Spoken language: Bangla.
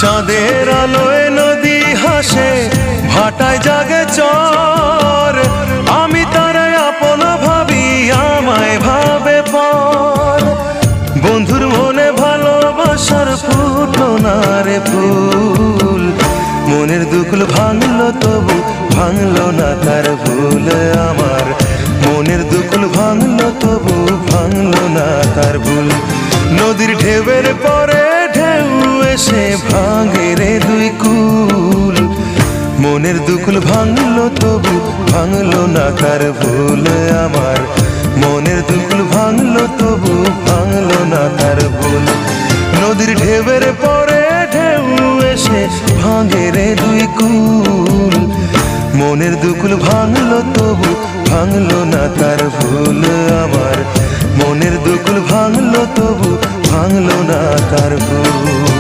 চাঁদের আলোয় নদী হাসে, ভাটায় জাগে চর। আমি তারে আপন ভাবি, আমায় ভাবে পর। বন্ধুর মনে ভালোবাসার ফুটলো না রে ফুল। মনের দুকুল ভাঙলো তবু ভাঙলো না তার ভুল আমার। মনের দুকুল ভাঙলো তবু ভাঙলো না তার ভুল। নদীর ঢেউয়ের পরে ঢেউ এসে ভাঙে রে দুই কুল। মনের দুকুল ভাঙলো তবু ভাঙলো না তার ভুল আমার। মনের দুকুল ভাঙলো তবু ভাঙলো না তার ভুল। নদীর ঢেউয়ের পরে ঢেউ এসে ভাঙে রে দুই কুল। মনের দুকুল ভাঙলো তবু ভাঙলো না তার ভুল আমার। মনের দুকুল ভাঙলো তবু ভাঙলো না তার ভুল।